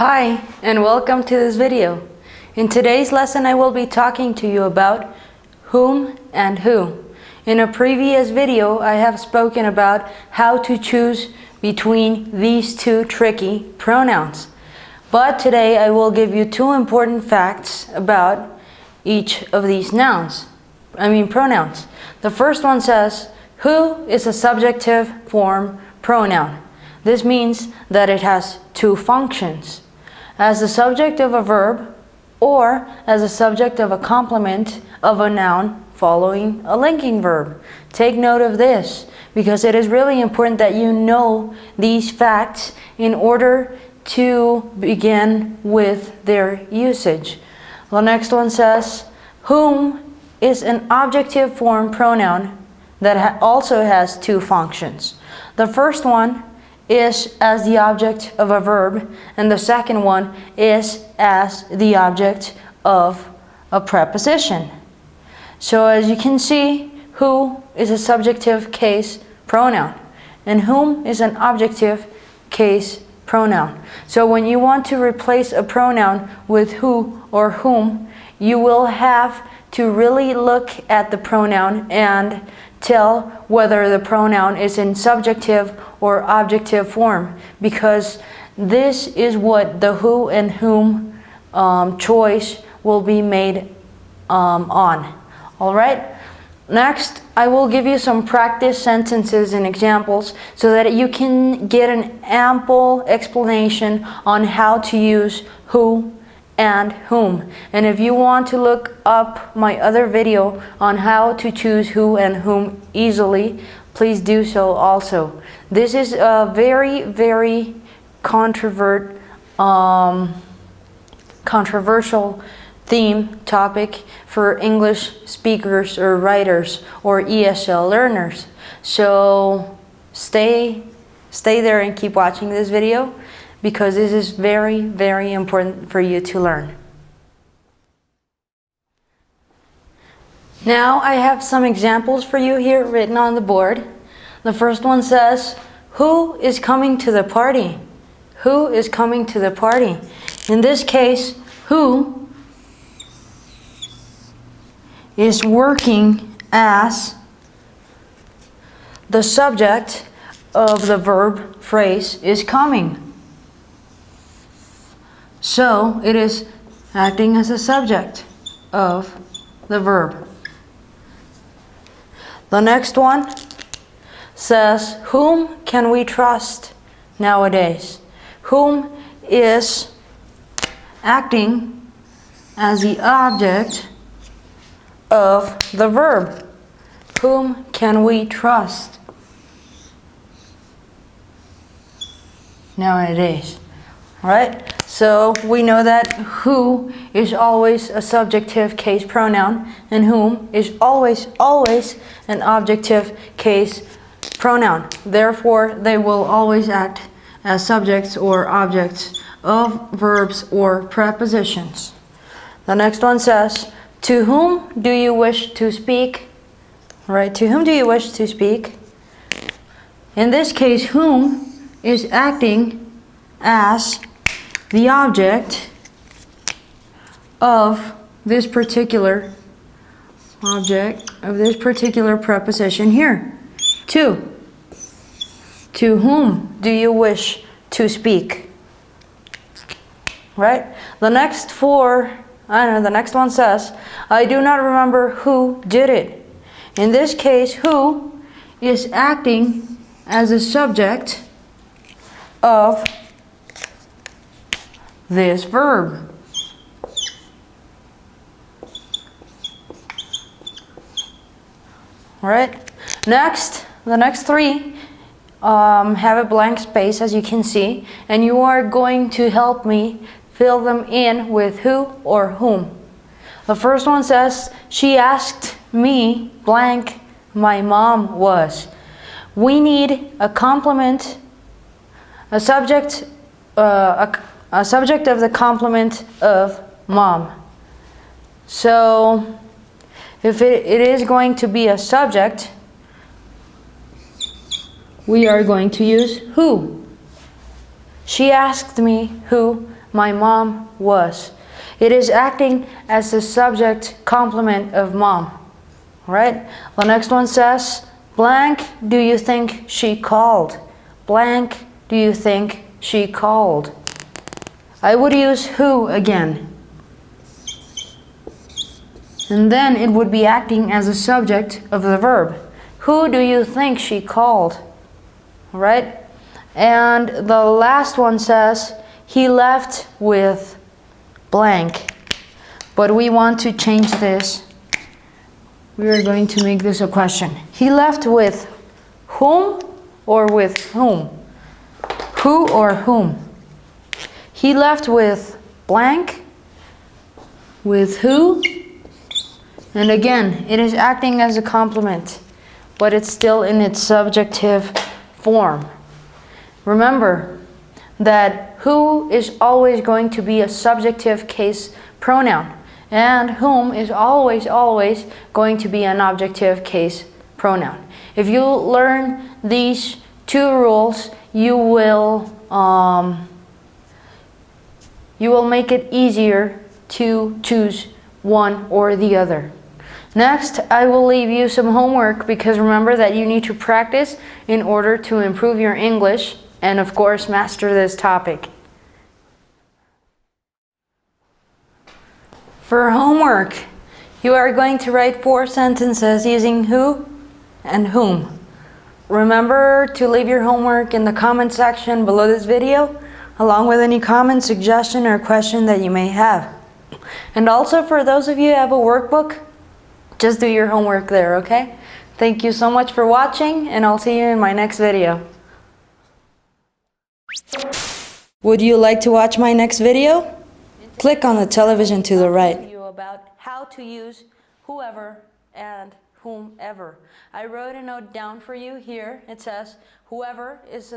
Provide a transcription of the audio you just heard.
Hi, and welcome to this video. In today's lesson, I will be talking to you about whom and who. In a previous video, I have spoken about how to choose between these two tricky pronouns. But today, I will give you two important facts about each of these pronouns. The first one says, who is a subjective form pronoun. This means that it has two functions: as the subject of a verb or as a subject of a complement of a noun following a linking verb. Take note of this because it is really important that you know these facts in order to begin with their usage. The next one says, whom is an objective form pronoun that also has two functions. The first one is as the object of a verb, and the second one is as the object of a preposition. So as you can see, who is a subjective case pronoun, and whom is an objective case pronoun. So when you want to replace a pronoun with who or whom, you will have to really look at the pronoun and tell whether the pronoun is in subjective or objective form, because this is what the who and whom choice will be made on. Alright? Next, I will give you some practice sentences and examples so that you can get an ample explanation on how to use who and whom. And if you want to look up my other video on how to choose who and whom easily, please do so also. This is a very, very controversial topic for English speakers or writers or ESL learners. So stay there and keep watching this video, because this is very, very important for you to learn. Now I have some examples for you here written on the board. The first one says, who is coming to the party? Who is coming to the party? In this case, who is working as the subject of the verb phrase is coming. So it is acting as a subject of the verb. The next one says, whom can we trust nowadays? Whom is acting as the object of the verb. Whom can we trust nowadays? Right? So we know that who is always a subjective case pronoun and whom is always an objective case pronoun. Therefore, they will always act as subjects or objects of verbs or prepositions. The next one says, to whom do you wish to speak? Right? To whom do you wish to speak? In this case, whom is acting as the object of this particular preposition here. To whom do you wish to speak? Right? The next one says, I do not remember who did it. In this case, who is acting as a subject of this verb. Alright, the next three have a blank space, as you can see, and you are going to help me fill them in with who or whom. The first one says, she asked me blank my mom was. We need a complement, a subject of the complement of mom. So if it is going to be a subject, we are going to use who. She asked me who My mom was. It is acting as the subject complement of mom. Right? The next one says, blank, do you think she called? Blank, do you think she called? I would use who again. And then it would be acting as a subject of the verb. Who do you think she called? Right? And the last one says, he left with blank. But we want to change this. We are going to make this a question. He left with whom or with whom? Who or whom? He left with blank, with who, and again, it is acting as a complement, but it's still in its subjective form. Remember that who is always going to be a subjective case pronoun, and whom is always going to be an objective case pronoun. If you learn these two rules, you will make it easier to choose one or the other. Next, I will leave you some homework because remember that you need to practice in order to improve your English and of course master this topic. For homework, you are going to write 4 sentences using who and whom. Remember to leave your homework in the comment section below this video, along with any comment, suggestion, or question that you may have. And also for those of you who have a workbook, just do your homework there, okay? Thank you so much for watching, and I'll see you in my next video. Would you like to watch my next video? Click on the television to the right. About how to use whoever and whomever. I wrote a note down for you here. It says whoever is a